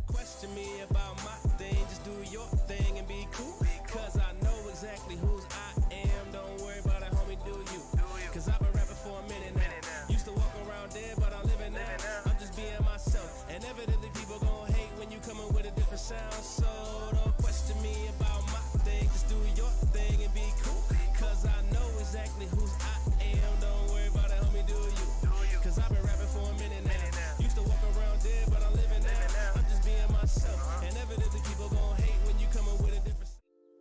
Question me about my thing, just do your thing and be cool. Cause I know exactly whose I am. Don't worry about it, homie, do you. Cause I've been rapping for a minute now. Used to walk around dead, but I'm living now. I'm just being myself. And evidently people gon' hate when you coming with a different sound. So don't question me about my thing, just do your thing and be cool. Cause I know exactly whose I am. Don't worry about it, homie, do you. Cause I've been rapping for a minute now. Used to walk around dead, but I'm living now. I'm just being myself. And evidently people gon' hate when you coming with a different.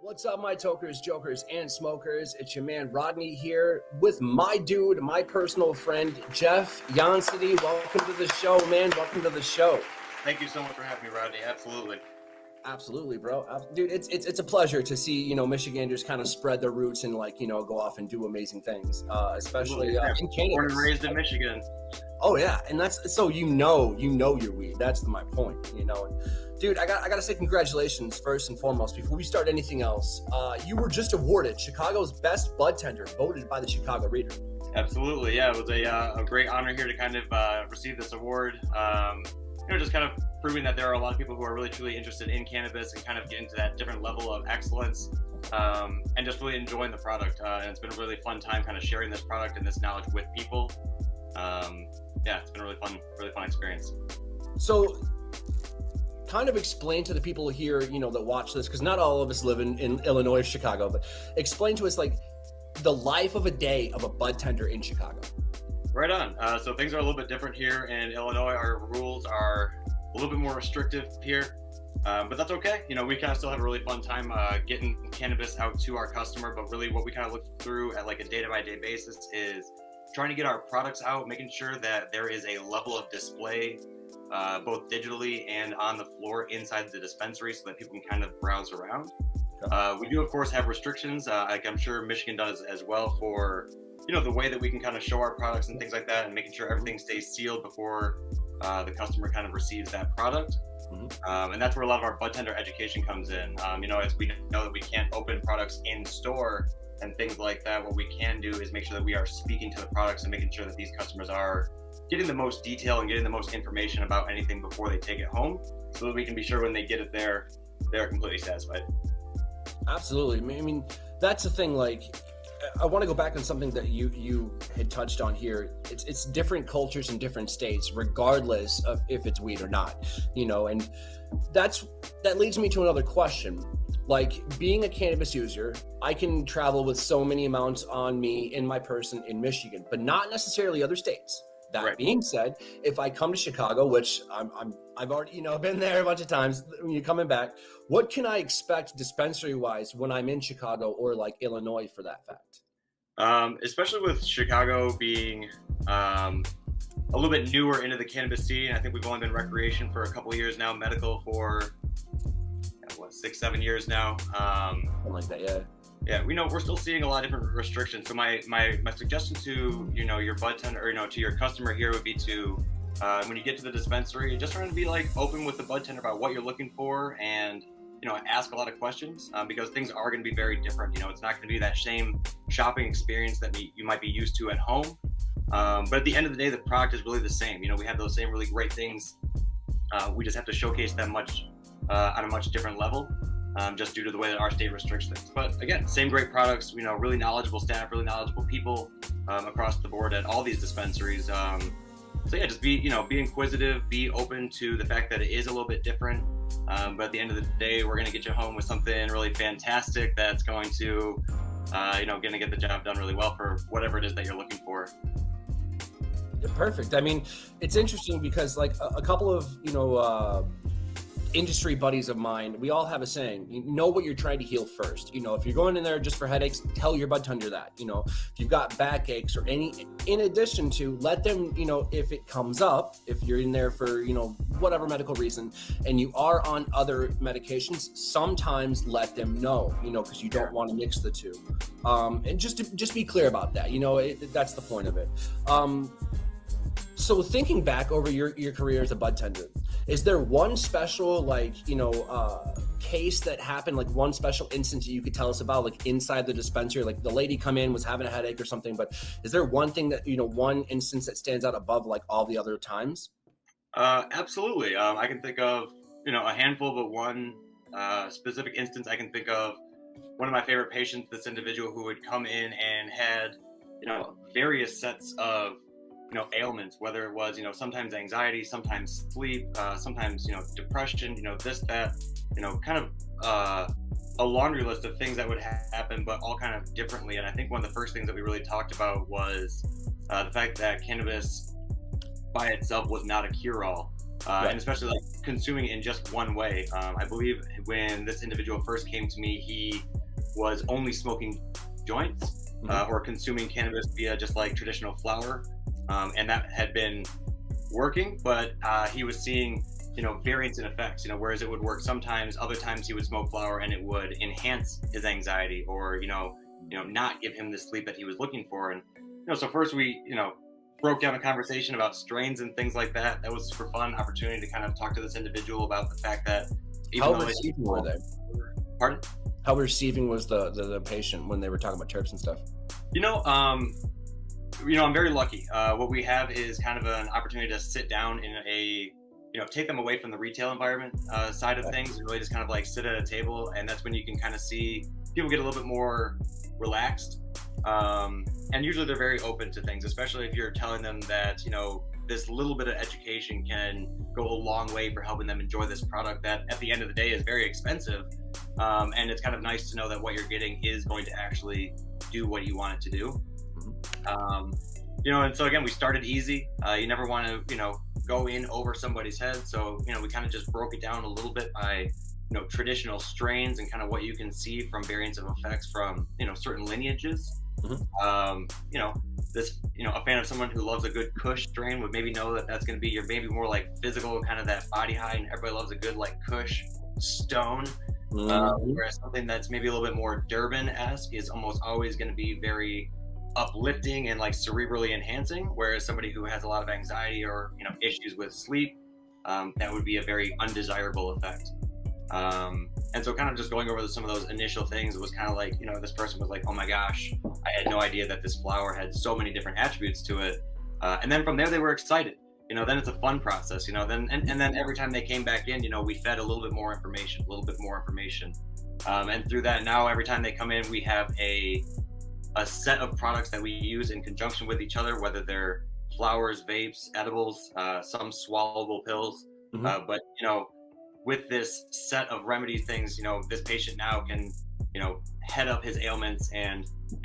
What's up, my tokers, jokers, and smokers? It's your man Rodney here with my dude, my personal friend, Jeff Iansiti. Welcome to the show, man. Welcome to the show. Thank you so much for having me, Rodney. Absolutely. Absolutely, bro. Dude, it's a pleasure to see, Michiganders kind of spread their roots and go off and do amazing things, especially in Canada. Born and raised in Michigan. Oh yeah, and that's so you know your weed. That's my point, Dude, I gotta say congratulations first and foremost. Before we start anything else, you were just awarded Chicago's best Budtender, voted by the Chicago Reader. Absolutely, yeah. It was a great honor here to kind of receive this award. Just kind of proving that there are a lot of people who are really truly interested in cannabis and kind of getting to that different level of excellence, and just really enjoying the product. And it's been a really fun time kind of sharing this product and this knowledge with people. It's been a really fun experience. So kind of explain to the people here, that watch this, because not all of us live in Illinois or Chicago, but explain to us the life of a day of a Budtender in Chicago. Right on. So things are a little bit different here in Illinois. Our rules are a little bit more restrictive here, but that's okay. We kind of still have a really fun time getting cannabis out to our customer, but really what we kind of look through at like a day-to-day basis is trying to get our products out, making sure that there is a level of display, both digitally and on the floor inside the dispensary so that people can kind of browse around. We do, of course, have restrictions, like I'm sure Michigan does as well, for the way that we can kind of show our products and things like that, and making sure everything stays sealed before the customer kind of receives that product. Mm-hmm. And that's where a lot of our Budtender education comes in. As we know that we can't open products in store and things like that, what we can do is make sure that we are speaking to the products and making sure that these customers are getting the most detail and getting the most information about anything before they take it home, so that we can be sure when they get it there, they're completely satisfied. Absolutely. I mean, that's the thing. I want to go back on something that you had touched on here. It's different cultures in different states, regardless of if it's weed or not, and that leads me to another question. Being a cannabis user, I can travel with so many amounts on me in my person in Michigan, but not necessarily other states. That right. Being said, if I come to Chicago, which I've already been there a bunch of times, when you're coming back, what can I expect dispensary wise when I'm in Chicago or Illinois for that fact? Especially with Chicago being a little bit newer into the cannabis scene. I think we've only been recreation for a couple of years now, medical for 6-7 years now. Something like that, yeah. Yeah, we're still seeing a lot of different restrictions. So my suggestion to your Budtender, or to your customer here would be to when you get to the dispensary, just trying to be open with the Budtender about what you're looking for, and ask a lot of questions, because things are going to be very different. It's not going to be that same shopping experience that you might be used to at home. But at the end of the day, the product is really the same. We have those same really great things. We just have to showcase them on a much different level. Just due to the way that our state restricts things. But again, same great products, really knowledgeable staff, really knowledgeable people across the board at all these dispensaries. So yeah, just be inquisitive, be open to the fact that it is a little bit different. But at the end of the day, we're going to get you home with something really fantastic that's going to, going to get the job done really well for whatever it is that you're looking for. Perfect. I mean, it's interesting because a couple of, industry buddies of mine, we all have a saying, what you're trying to heal first. If you're going in there just for headaches, tell your Budtender that. If you've got backaches or in addition to, let them, if it comes up, if you're in there for, whatever medical reason, and you are on other medications, sometimes let them know, because you don't want to mix the two. And just be clear about that. That's the point of it. So thinking back over your career as a Budtender, is there one special case that happened, one special instance that you could tell us about, inside the dispensary, the lady come in was having a headache or something, but is there one thing that one instance that stands out above all the other times? Absolutely. I can think of a handful, but one specific instance I can think of. One of my favorite patients, this individual who would come in and had, various sets of, ailments, whether it was, sometimes anxiety, sometimes sleep, sometimes, depression, this, that, kind of a laundry list of things that would happen, but all kind of differently. And I think one of the first things that we really talked about was the fact that cannabis by itself was not a cure-all. Right. And especially like consuming it in just one way. I believe when this individual first came to me, he was only smoking joints or consuming cannabis via just like traditional flower. And that had been working, but he was seeing, variance in effects, whereas it would work sometimes, other times he would smoke flower and it would enhance his anxiety or, not give him the sleep that he was looking for. And, so first we, broke down a conversation about strains and things like that. That was a super fun opportunity to kind of talk to this individual about the fact that how receiving were they? Pardon? How receiving was the patient when they were talking about terps and stuff? I'm very lucky. What we have is kind of an opportunity to sit down in a, take them away from the retail environment side of things and really just kind of like sit at a table. And that's when you can kind of see people get a little bit more relaxed. And usually they're very open to things, especially if you're telling them that, this little bit of education can go a long way for helping them enjoy this product that at the end of the day is very expensive. And it's kind of nice to know that what you're getting is going to actually do what you want it to do. And so again, we started easy. You never want to, go in over somebody's head. So, we kind of just broke it down a little bit by, traditional strains and kind of what you can see from variants of effects from, certain lineages. A fan of someone who loves a good Kush strain would maybe know that that's going to be your maybe more like physical, kind of that body high, and everybody loves a good like Kush stone. Whereas something that's maybe a little bit more Durban-esque is almost always going to be very uplifting and like cerebrally enhancing, whereas somebody who has a lot of anxiety or issues with sleep, that would be a very undesirable effect. And so kind of just going over some of those initial things, it was kind of like, this person was like, oh my gosh, I had no idea that this flower had so many different attributes to it. And then from there they were excited, then it's a fun process, then every time they came back in, we fed a little bit more information. And through that, now every time they come in, we have a set of products that we use in conjunction with each other, whether they're flowers, vapes, edibles, some swallowable pills. But, with this set of remedy things, this patient now can, head up his ailments and,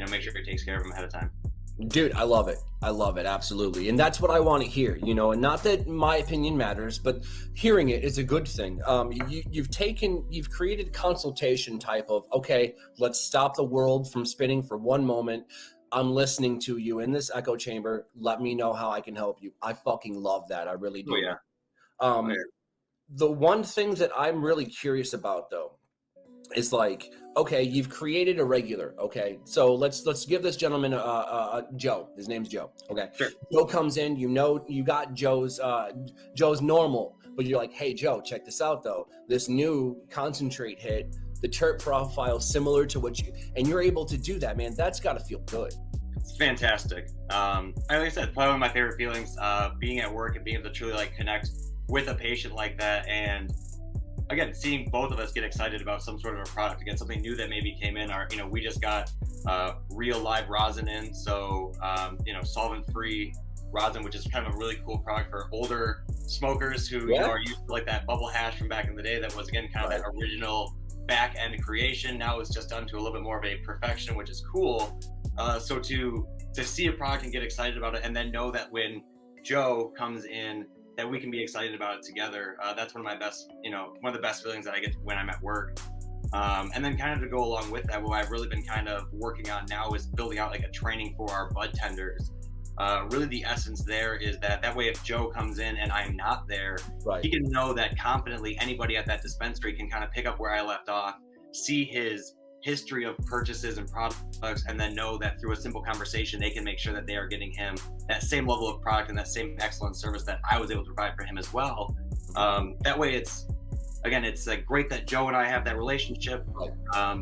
make sure he takes care of them ahead of time. Dude, I love it. Absolutely. And that's what I want to hear, and not that my opinion matters, but hearing it is a good thing. You've created consultation type of, okay, let's stop the world from spinning for one moment. I'm listening to you in this echo chamber. Let me know how I can help you. I fucking love that. I really do. Oh, yeah. The one thing that I'm really curious about though, is like, okay, you've created a regular. Okay. So let's give this gentleman a Joe. His name's Joe. Okay. Sure. Joe comes in, you got Joe's normal, but you're like, hey Joe, check this out though. This new concentrate hit, the terp profile similar to what and you're able to do that, man. That's gotta feel good. It's fantastic. Like I said, probably one of my favorite feelings, being at work and being able to truly like connect with a patient like that. And again, seeing both of us get excited about some sort of a product, again, something new that maybe came in. We just got real live rosin in. So, solvent-free rosin, which is kind of a really cool product for older smokers who are used to like that bubble hash from back in the day. That was again, kind of that original back end creation. Now it's just done to a little bit more of a perfection, which is cool. So to see a product and get excited about it, and then know that when Joe comes in, that we can be excited about it together. That's one of the best feelings that I get when I'm at work. And then kind of to go along with that, what I've really been kind of working on now is building out like a training for our Budtenders. Really the essence there is that way if Joe comes in and I'm not there, he can know that confidently anybody at that dispensary can kind of pick up where I left off, see his history of purchases and products, and then know that through a simple conversation they can make sure that they are getting him that same level of product and that same excellent service that I was able to provide for him as well. That way it's great that Joe and I have that relationship, but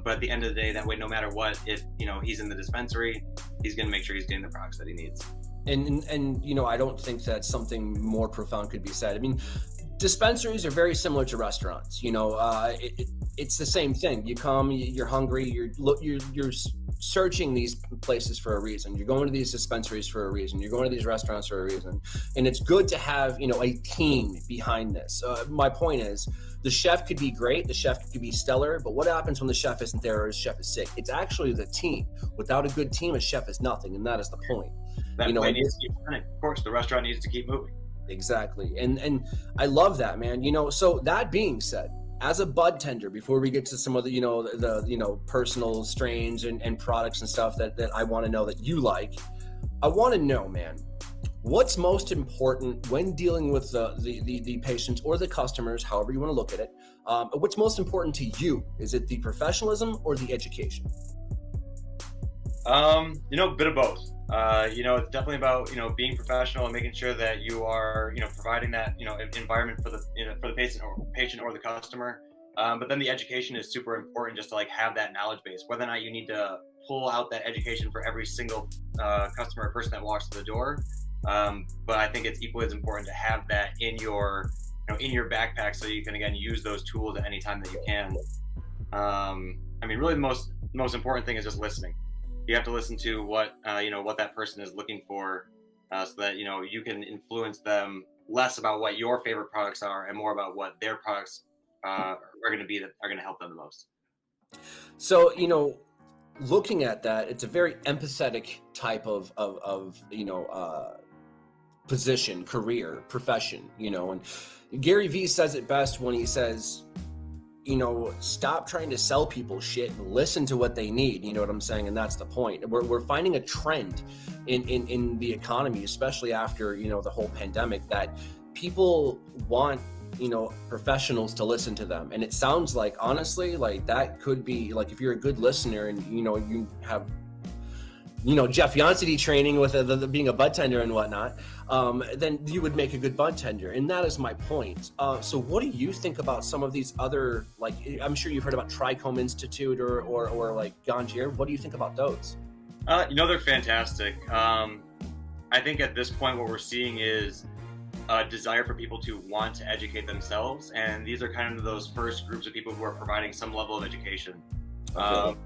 at the end of the day, that way no matter what, if he's in the dispensary, he's going to make sure he's getting the products that he needs. And I don't think that something more profound could be said. I mean, dispensaries are very similar to restaurants. It's the same thing. You come, you're hungry, you're searching these places for a reason. You're going to these dispensaries for a reason. You're going to these restaurants for a reason. And it's good to have, a team behind this. My point is, the chef could be great, the chef could be stellar, but what happens when the chef isn't there or the chef is sick? It's actually the team. Without a good team, a chef is nothing, and that is the point. That plate needs to keep running. Of course, the restaurant needs to keep moving. Exactly. And I love that, man. So that being said, as a bud tender, before we get to some of the personal strains and products and stuff that I want to know that you like, I want to know, man, what's most important when dealing with the patients or the customers, however you want to look at it. What's most important to you? Is it the professionalism or the education? A bit of both. It's definitely about, being professional and making sure that you are, providing that, environment for the patient or the customer. But then the education is super important, just to have that knowledge base, whether or not you need to pull out that education for every single customer or person that walks through the door. But I think it's equally as important to have that in your backpack, so you can, again, use those tools at any time that you can. Really the most important thing is just listening. You have to listen to what that person is looking for, so that you can influence them less about what your favorite products are and more about what their products are going to be that are going to help them the most. So looking at that, it's a very empathetic type of position, career, profession. And Gary Vee says it best when he says, stop trying to sell people shit and listen to what they need. You know what I'm saying? And that's the point. We're finding a trend in the economy, especially after, the whole pandemic, that people want, professionals to listen to them. And it sounds like, honestly, that could be if you're a good listener and, you have, Jeff Iansiti training with being a bud tender and whatnot, then you would make a good bud tender. And that is my point. So what do you think about some of these other, I'm sure you've heard about Trichome Institute or Ganjier. What do you think about those? They're fantastic. I think at this point, what we're seeing is a desire for people to want to educate themselves. And these are kind of those first groups of people who are providing some level of education. Okay.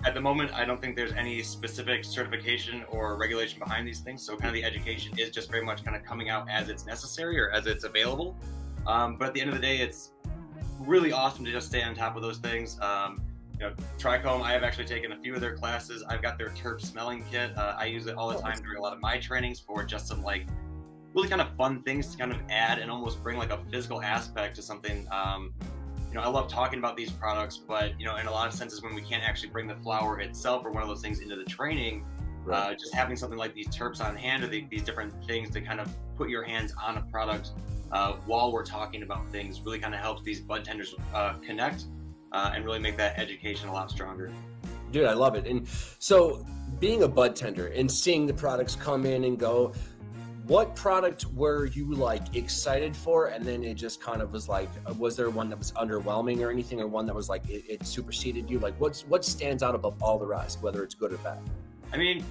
At the moment, I don't think there's any specific certification or regulation behind these things. So kind of the education is just very much kind of coming out as it's necessary or as it's available. But at the end of the day, it's really awesome to just stay on top of those things. Trichome, I have actually taken a few of their classes. I've got their terp smelling kit. I use it all the time during a lot of my trainings for just some really kind of fun things to kind of add and almost bring a physical aspect to something. I love talking about these products, but in a lot of senses, when we can't actually bring the flower itself or one of those things into the training, right. Just having something like these terps on hand or these different things to kind of put your hands on a product while we're talking about things really kind of helps these bud tenders connect and really make that education a lot stronger. Dude, I love it. And so being a bud tender and seeing the products come in and go, what product were you excited for, and then it just kind of was was there one that was underwhelming or anything, or one that was it superseded you? What stands out above all the rest, whether it's good or bad?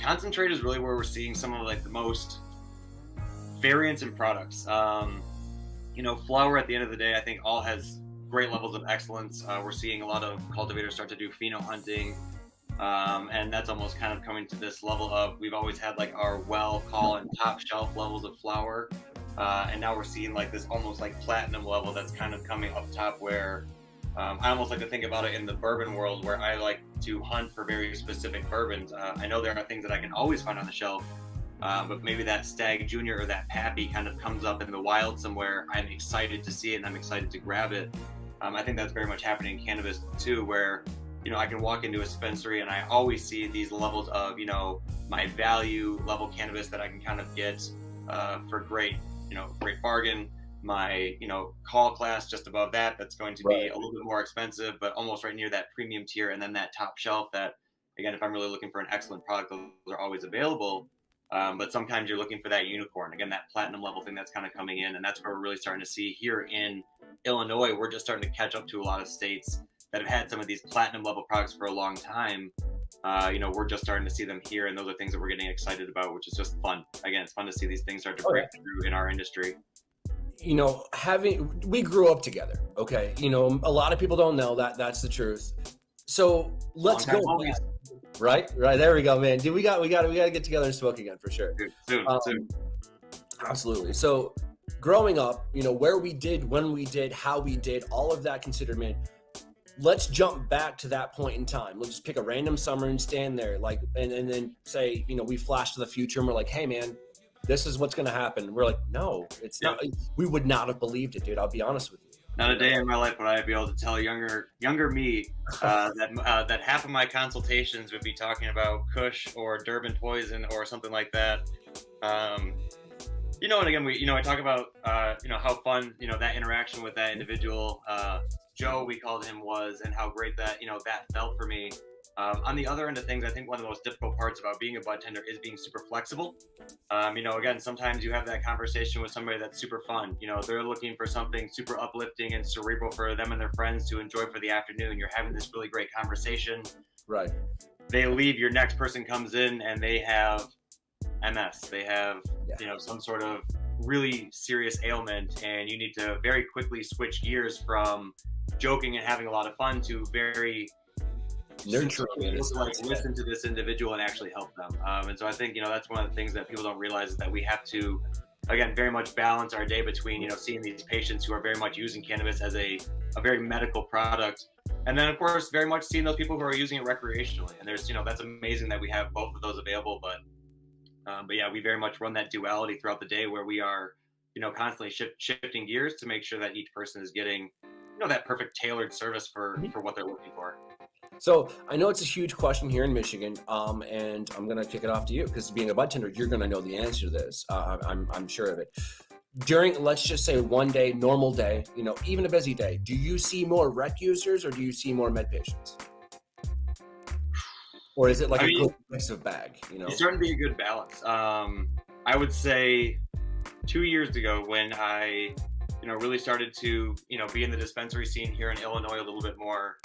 Concentrate is really where we're seeing some of the most variance in products. Flower at the end of the day, I think all has great levels of excellence. We're seeing a lot of cultivators start to do pheno hunting. And that's almost kind of coming to this level of, we've always had our well, call, and top shelf levels of flower. And now we're seeing this almost platinum level that's kind of coming up top, where I almost like to think about it in the bourbon world, where I like to hunt for very specific bourbons. I know there are things that I can always find on the shelf, but maybe that Stag Junior or that Pappy kind of comes up in the wild somewhere. I'm excited to see it and I'm excited to grab it. I think that's very much happening in cannabis too, where I can walk into a dispensary and I always see these levels of, my value level cannabis that I can kind of get for great bargain. My, call class just above that, that's going to be a little bit more expensive, but almost right near that premium tier. And then that top shelf that, again, if I'm really looking for an excellent product, those are always available. But sometimes you're looking for that unicorn, again, that platinum level thing that's kind of coming in. And that's where we're really starting to see here in Illinois. We're just starting to catch up to a lot of states that have had some of these platinum level products for a long time. We're just starting to see them here, and those are things that we're getting excited about, which is just fun. Again, it's fun to see these things start to break through in our industry. you know, we grew up together. Okay. You know, a lot of people don't know that. That's the truth. So let's go. Right. There we go, man. Dude, we got to get together and smoke again for sure. Soon. Absolutely. So growing up, you know, where we did, when we did, how we did, all of that considered, man. Let's jump back to that point in time. Let's just pick a random summer and stand there, like, and then say, you know, we flash to the future and we're like, hey, man, this is what's going to happen. We're like, no, it's not. We would not have believed it, dude. I'll be honest with you. Not a day in my life would I be able to tell younger me that half of my consultations would be talking about Kush or Durban poison or something like that. You know, and again, I talk about, you know, how fun, you know, that interaction with that individual, Joe, we called him, was, and how great that, you know, that felt for me. On the other end of things, I think one of the most difficult parts about being a budtender is being super flexible. You know, again, sometimes you have that conversation with somebody that's super fun. You know, they're looking for something super uplifting and cerebral for them and their friends to enjoy for the afternoon. You're having this really great conversation. Right. They leave, your next person comes in and they have MS. They have, you know, some sort of really serious ailment, and you need to very quickly switch gears from joking and having a lot of fun to very nurturing, like listen to this individual and actually help them. And so I think, you know, that's one of the things that people don't realize, is that we have to, again, very much balance our day between, you know, seeing these patients who are very much using cannabis as a very medical product, and then of course very much seeing those people who are using it recreationally. And there's, you know, that's amazing that we have both of those available, but yeah, we very much run that duality throughout the day, where we are, you know, constantly shifting gears to make sure that each person is getting, you know, that perfect tailored service for what they're looking for. So I know it's a huge question here in Michigan, and I'm going to kick it off to you, because being a budtender, you're going to know the answer to this. I'm sure of it. During, let's just say, one day, normal day, you know, even a busy day, do you see more rec users or do you see more med patients? Or is it like a good mix of bag? You know, it's starting to be a good balance. I would say 2 years ago, when I, you know, really started to, you know, be in the dispensary scene here in Illinois a little bit more,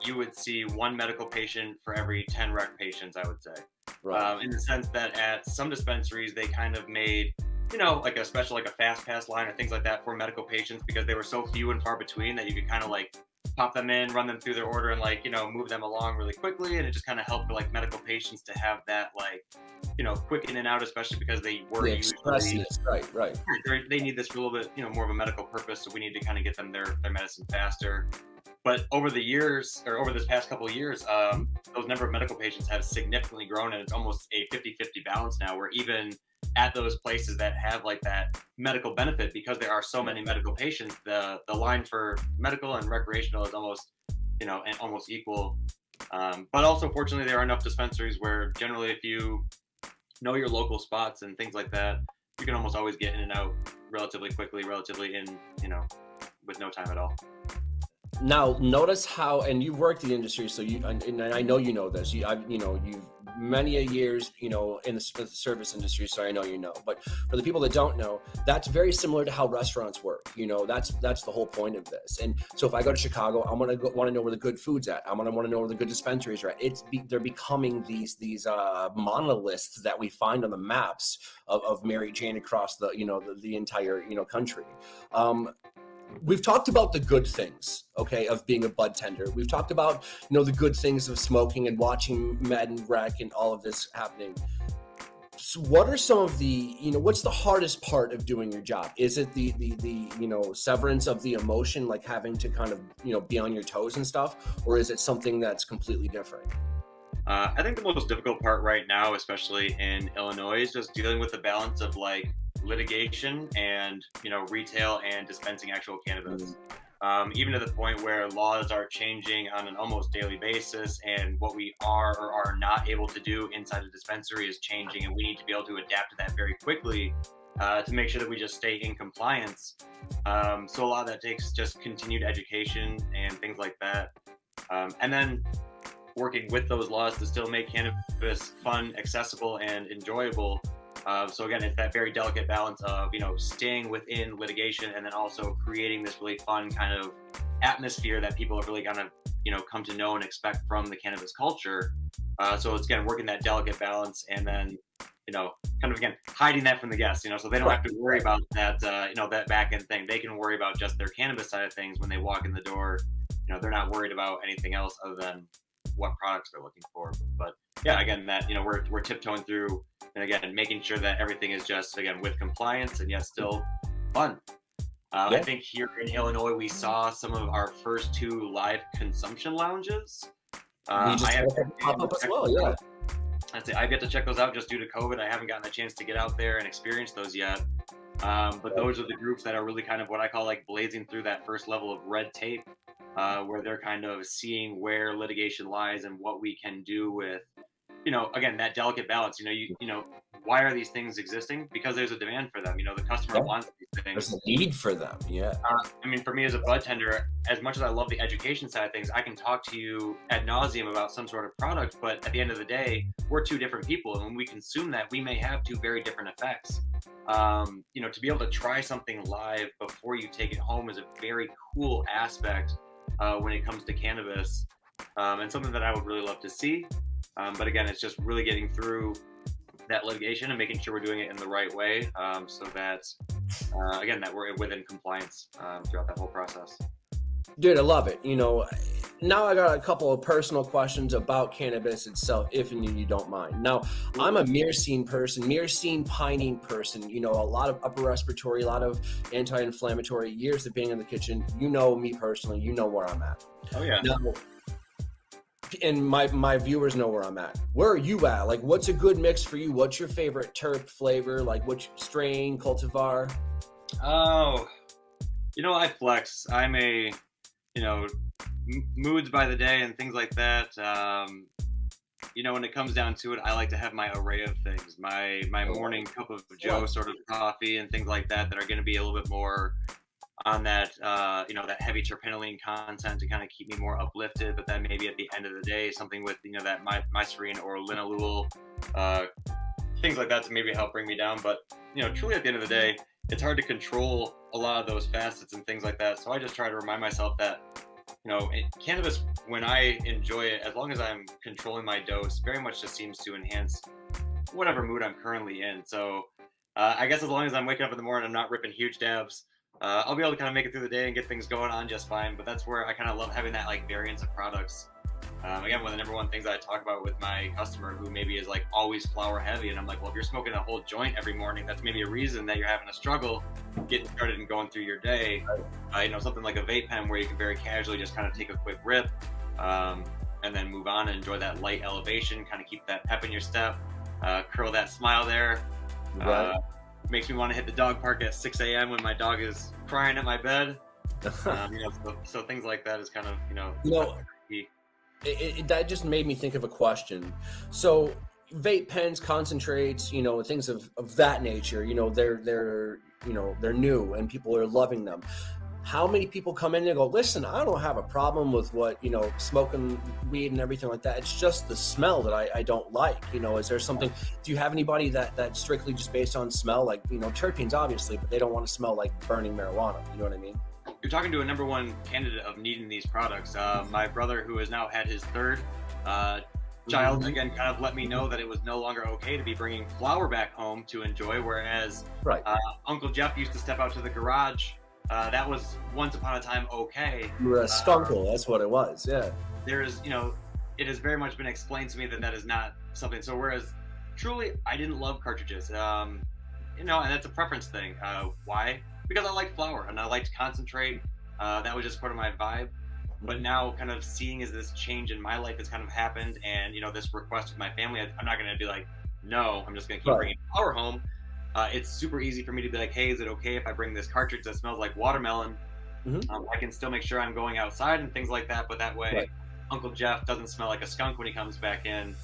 you would see one medical patient for every 10 rec patients, I would say. Right. In the sense that at some dispensaries, they kind of made, you know, like a special, like a fast pass line or things like that for medical patients, because they were so few and far between that you could kind of like pop them in, run them through their order, and like, you know, move them along really quickly. And it just kind of helped for like medical patients to have that, like, you know, quick in and out, especially because they were usually, right. They need this for a little bit, you know, more of a medical purpose. So we need to kind of get them their medicine faster. But over the years, or over this past couple of years, those number of medical patients have significantly grown, and it's almost a 50-50 balance now, where even at those places that have like that medical benefit, because there are so many medical patients, the line for medical and recreational is almost, you know, almost equal. But also, fortunately, there are enough dispensaries where generally, if you know your local spots and things like that, you can almost always get in and out relatively quickly, you know, with no time at all. Now, notice how, and you work the industry, so you, and I know you know this. You've many a years, you know, in the service industry, so I know you know. But for the people that don't know, that's very similar to how restaurants work. You know, that's the whole point of this. And so if I go to Chicago, I'm gonna want to know where the good food's at. I'm gonna want to know where the good dispensaries are at. They're becoming these monoliths that we find on the maps of Mary Jane across the, you know, the entire, you know, country. We've talked about the good things, okay, of being a budtender. We've talked about, you know, the good things of smoking and watching med and rec and all of this happening. So what are some of the, you know, what's the hardest part of doing your job? Is it the you know, severance of the emotion, like having to kind of, you know, be on your toes and stuff, or is it something that's completely different? I think the most difficult part right now, especially in Illinois, is just dealing with the balance of like litigation and, you know, retail and dispensing actual cannabis. Even to the point where laws are changing on an almost daily basis, and what we are or are not able to do inside a dispensary is changing, and we need to be able to adapt to that very quickly to make sure that we just stay in compliance. So a lot of that takes just continued education and things like that. And then working with those laws to still make cannabis fun, accessible, and enjoyable. So again, it's that very delicate balance of, you know, staying within litigation and then also creating this really fun kind of atmosphere that people are really gonna, you know, come to know and expect from the cannabis culture. So it's again working that delicate balance, and then, kind of, again, hiding that from the guests, so they don't have to worry about that, that back end thing. They can worry about just their cannabis side of things when they walk in the door. They're not worried about anything else other than what products they're looking for. But yeah, again, that, we're tiptoeing through, and again, making sure that everything is just, again, with compliance and yet still fun. I think here in Illinois, we saw some of our first 2 live consumption lounges. We just pop up as well, yeah. I've yet to check those out just due to COVID. I haven't gotten a chance to get out there and experience those yet. But those are the groups that are really kind of what I call like blazing through that first level of red tape, where they're kind of seeing where litigation lies and what we can do with, again, that delicate balance. Why are these things existing? Because there's a demand for them. The customer wants these things. There's a need for them. Yeah. For me as a Budtender, as much as I love the education side of things, I can talk to you ad nauseum about some sort of product, but at the end of the day, we're 2 different people, and when we consume that, we may have 2 very different effects. To be able to try something live before you take it home is a very cool aspect when it comes to cannabis, and something that I would really love to see. But again, it's just really getting through that litigation and making sure we're doing it in the right way, so that, again, that we're within compliance throughout that whole process. Dude, I love it. Now I got a couple of personal questions about cannabis itself, if you don't mind. Now, I'm a myrcene pining person, a lot of upper respiratory, a lot of anti-inflammatory, years of being in the kitchen. Me personally, where I'm at. Oh, yeah. Now, and my viewers know where I'm at. Where are you at? Like, what's a good mix for you? What's your favorite terp flavor? Like, which strain, cultivar? Oh, I flex. I'm a, moods by the day and things like that. When it comes down to it, I like to have my array of things. My morning cup of Joe sort of coffee and things like that are going to be a little bit more on that, that heavy terpenoline content to kind of keep me more uplifted. But then maybe at the end of the day, something with, that mycerine or linalool, things like that to maybe help bring me down. But, truly at the end of the day, it's hard to control a lot of those facets and things like that. So I just try to remind myself that, cannabis, when I enjoy it, as long as I'm controlling my dose, very much just seems to enhance whatever mood I'm currently in. So I guess as long as I'm waking up in the morning, I'm not ripping huge dabs, I'll be able to kind of make it through the day and get things going on just fine. But that's where I kind of love having that like variance of products. Again, one of the number one things I talk about with my customer who maybe is like always flower heavy, and I'm like, well, if you're smoking a whole joint every morning, that's maybe a reason that you're having a struggle getting started and going through your day. Something like a vape pen where you can very casually just kind of take a quick rip, and then move on and enjoy that light elevation, kind of keep that pep in your step, curl that smile there. Right. Makes me want to hit the dog park at 6 a.m. when my dog is crying at my bed. So things like that is kind of, key. That just made me think of a question. So vape pens, concentrates, things of that nature, they're new and people are loving them. How many people come in and go, listen, I don't have a problem with what, smoking weed and everything like that. It's just the smell that I don't like. Is there something, do you have anybody that's strictly just based on smell? Like, terpenes, obviously, but they don't want to smell like burning marijuana. You know what I mean? You're talking to a number one candidate of needing these products. My brother, who has now had his 3rd child, again, kind of let me know that it was no longer okay to be bringing flower back home to enjoy, whereas Uncle Jeff used to step out to the garage. That was once upon a time okay. You were a skunkle, that's what it was, yeah. There is, it has very much been explained to me that is not something. So whereas truly I didn't love cartridges, and that's a preference thing. Why? Because I liked flower and I liked concentrate. That was just part of my vibe. But now kind of seeing as this change in my life has kind of happened, and, this request with my family, I'm not going to be like, no, I'm just going to keep bringing flower home. It's super easy for me to be like, hey, is it okay if I bring this cartridge that smells like watermelon? I can still make sure I'm going outside and things like that, but that way Uncle Jeff doesn't smell like a skunk when he comes back in.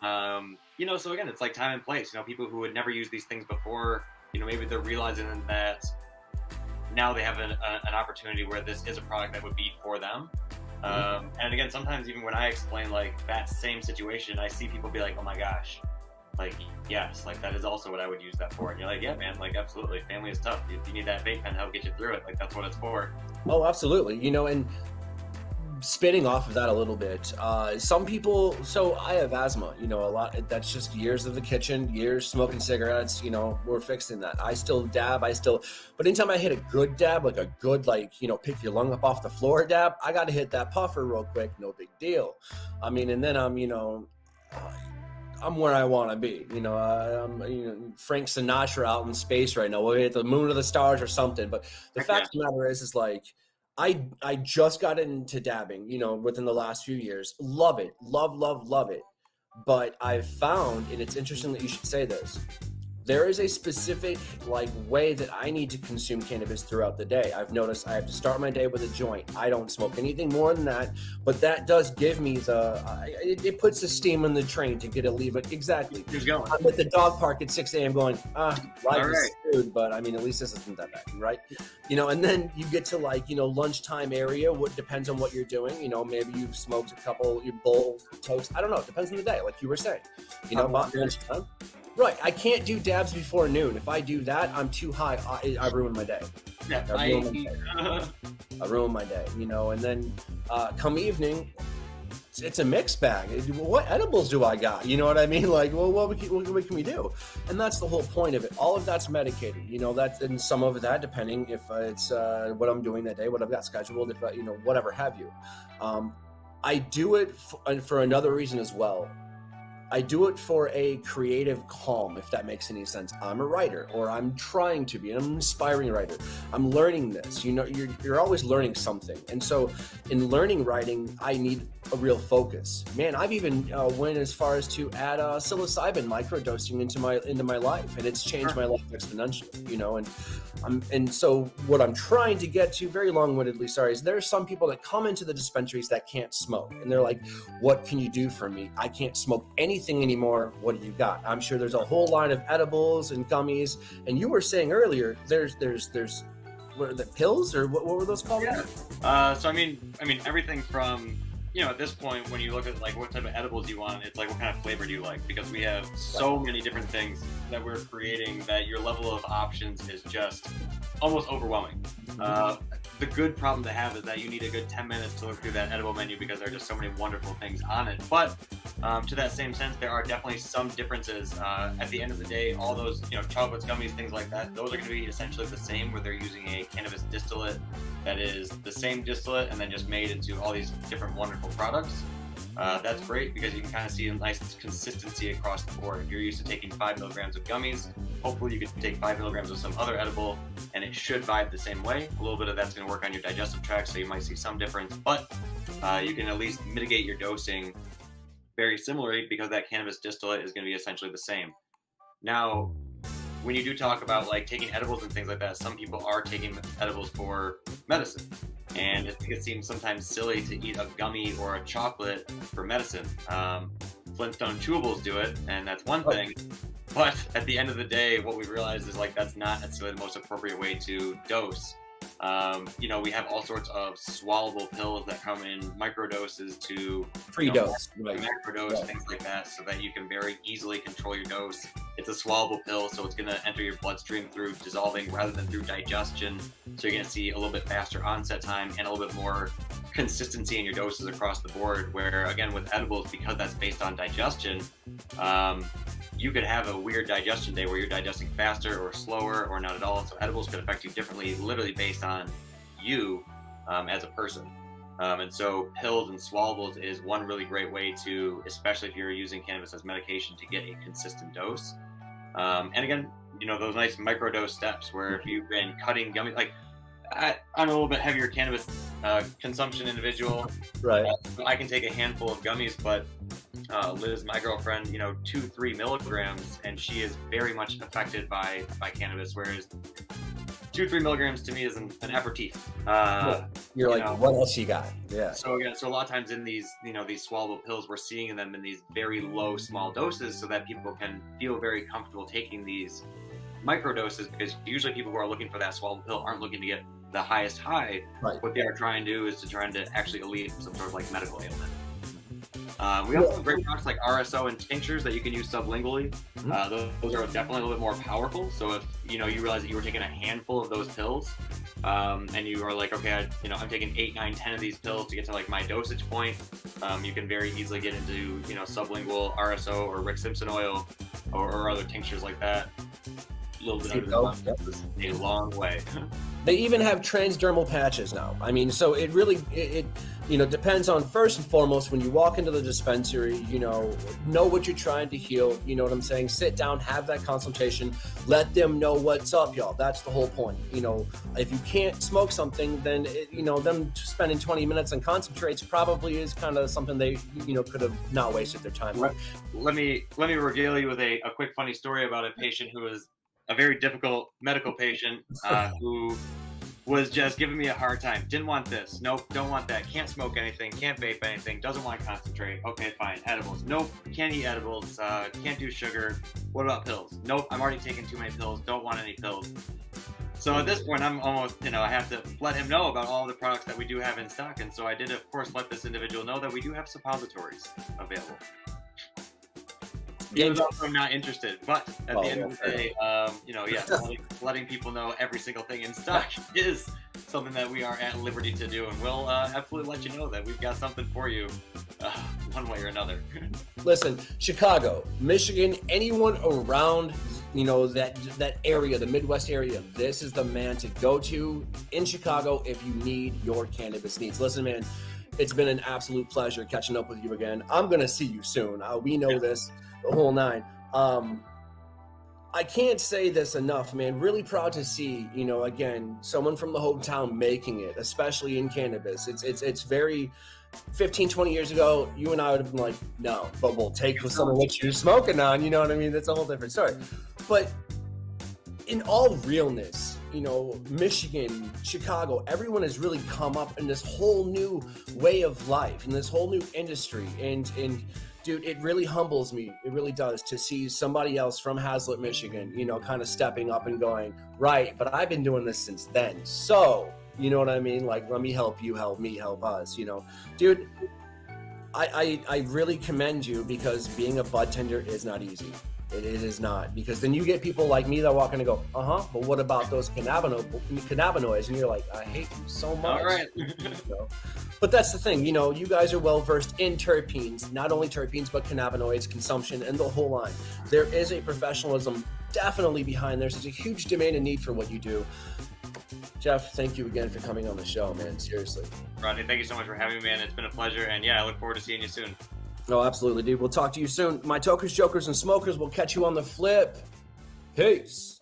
So again, it's like time and place. People who had never used these things before, maybe they're realizing that now they have an opportunity where this is a product that would be for them. And again, sometimes even when I explain like that same situation, I see people be like, oh my gosh, like, yes, like that is also what I would use that for. And you're like, yeah, man, like absolutely. Family is tough. You need that vape pen to help get you through it. Like that's what it's for. Oh, absolutely. And spinning off of that a little bit, some people, so I have asthma, you know, a lot, that's just years of the kitchen, years smoking cigarettes, you know, we're fixing that. I still dab, but anytime I hit a good dab, like a good, like, you know, pick your lung up off the floor dab, I got to hit that puffer real quick, no big deal. I mean, and then I'm, you know, I'm where I want to be, you know, I'm, you know, Frank Sinatra out in space right now, we'll hit the moon or the stars or something, but the fact of the matter is like, I just got into dabbing, you know, within the last few years. Love it. Love it. But I've found, and it's interesting that you should say this, there is a specific like way that I need to consume cannabis throughout the day. I've noticed I have to start my day with a joint. I don't smoke anything more than that, but that does give me it puts the steam on the train to get a leave it. Exactly. Who's going? I'm at the dog park at 6 a.m. going, life is food, but I mean, at least this isn't that bad, right? You know, and then you get to like, you know, lunchtime area, what depends on what you're doing. You know, maybe you've smoked a couple, your bowl toast. I don't know. It depends on the day, like you were saying, you know, about lunchtime. Right, I can't do dabs before noon. If I do that, I'm too high. I ruin my day. Yeah, I ruin my day, you know. And then come evening, it's a mixed bag. What edibles do I got? You know what I mean? Like, well, what can we do? And that's the whole point of it. All of that's medicated, you know. That's, and some of that, depending if it's what I'm doing that day, what I've got scheduled, if you know, whatever have you. I do it for another reason as well. I do it for a creative calm, if that makes any sense. I'm a writer, or I'm trying to be, and I'm an aspiring writer. I'm learning this. You know, you're always learning something. And so in learning writing, I need a real focus. Man, I've even went as far as to add psilocybin microdosing into my life, and it's changed my life exponentially, you know. And so what I'm trying to get to, very long-windedly, sorry, is there are some people that come into the dispensaries that can't smoke, and they're like, what can you do for me? I can't smoke anything anymore. What do you got? I'm sure there's a whole line of edibles and gummies. And you were saying earlier, there's what are the pills, or what were those called? Yeah. So I mean everything from, you know, at this point, when you look at like what type of edibles you want, it's like what kind of flavor do you like? Because we have so many different things that we're creating that your level of options is just almost overwhelming. The good problem to have is that you need a good 10 minutes to look through that edible menu because there are just so many wonderful things on it. But to that same sense, there are definitely some differences. At the end of the day, all those, you know, chocolates, gummies, things like that, those are going to be essentially the same, where they're using a cannabis distillate that is the same distillate and then just made into all these different wonderful products. That's great because you can kind of see a nice consistency across the board. If you're used to taking 5 milligrams of gummies, hopefully you can take 5 milligrams of some other edible and it should vibe the same way. A little bit of that's going to work on your digestive tract, so you might see some difference, but you can at least mitigate your dosing very similarly because that cannabis distillate is going to be essentially the same. Now, when you do talk about like taking edibles and things like that, some people are taking edibles for medicine. And it seems sometimes silly to eat a gummy or a chocolate for medicine. Flintstone chewables do it, and that's one thing. But at the end of the day, what we realize is like that's not necessarily the most appropriate way to dose. You know, we have all sorts of swallowable pills that come in microdoses to pre-dose, macrodose, things like that, so that you can very easily control your dose. It's a swallowable pill, so it's going to enter your bloodstream through dissolving rather than through digestion. So you're going to see a little bit faster onset time and a little bit more consistency in your doses across the board. Where again, with edibles, because that's based on digestion, you could have a weird digestion day where you're digesting faster or slower or not at all. So edibles could affect you differently, literally based on you as a person. And so pills and swallables is one really great way to, especially if you're using cannabis as medication, to get a consistent dose. And again, you know, those nice microdose steps where if you've been cutting gummies, like I'm a little bit heavier cannabis consumption individual. Right. I can take a handful of gummies, but Liz, my girlfriend, you know, 2-3 milligrams, and she is very much affected by cannabis, whereas 2-3 milligrams to me is an aperitif. You're like, know, what else you got? Yeah. So again, so a lot of times in these, you know, these swallowable pills, we're seeing them in these very low, small doses, so that people can feel very comfortable taking these microdoses, because usually people who are looking for that swallowable pill aren't looking to get the highest high. Right. What they are trying to do is to actually alleviate some sort of like medical ailment. We have some great products like RSO and tinctures that you can use sublingually. Those are definitely a little bit more powerful. So if you know you realize that you were taking a handful of those pills, and you are like, okay, I'm taking 8, 9, 10 of these pills to get to like my dosage point, you can very easily get into, sublingual RSO or Rick Simpson oil or other tinctures like that. A little bit under the month goes a long way. They even have transdermal patches now. I mean, so it really, it depends on, first and foremost, when you walk into the dispensary, know what you're trying to heal. You know what I'm saying? Sit down, have that consultation, let them know what's up, y'all. That's the whole point. If you can't smoke something, then, them spending 20 minutes on concentrates probably is kind of something they, could have not wasted their time on. Let me regale you with a quick funny story about a patient who was a very difficult medical patient who was just giving me a hard time. Didn't want this. Nope, don't want that. Can't smoke anything. Can't vape anything. Doesn't want to concentrate. Okay, fine. Edibles. Nope, can't eat edibles. Can't do sugar. What about pills? Nope, I'm already taking too many pills. Don't want any pills. So at this point, I'm almost, I have to let him know about all the products that we do have in stock. And so I did, of course, let this individual know that we do have suppositories available. He was also not interested, but at the end of the day, letting people know every single thing in stock is something that we are at liberty to do, and we'll absolutely let you know that we've got something for you, one way or another. Listen, Chicago, Michigan, anyone around, that area, the Midwest area, this is the man to go to in Chicago if you need your cannabis needs. Listen, man, it's been an absolute pleasure catching up with you again. I'm going to see you soon. We know this. The whole nine. I can't say this enough, man. Really proud to see, again, someone from the hometown making it, especially in cannabis. It's very 15, 20 years ago, you and I would have been like, no, but we'll take some of what you're smoking on. You know what I mean? That's a whole different story. But in all realness, Michigan, Chicago, everyone has really come up in this whole new way of life, in this whole new industry. And dude, it really humbles me. It really does to see somebody else from Hazlitt, Michigan, kind of stepping up and going, right, but I've been doing this since then. So, you know what I mean? Like, let me help you, help me, help us, Dude, I really commend you, because being a budtender is not easy. It is not, because then you get people like me that walk in and go, but what about those cannabinoids? And you're like, I hate you so much. All right. But that's the thing, you guys are well versed in terpenes, not only terpenes, but cannabinoids, consumption, and the whole line. There is a professionalism definitely behind there. There's a huge demand and need for what you do. Jeff, thank you again for coming on the show, man. Seriously. Rodney, thank you so much for having me, man. It's been a pleasure. And yeah, I look forward to seeing you soon. Oh, absolutely, dude. We'll talk to you soon. My tokers, jokers, and smokers will catch you on the flip. Peace.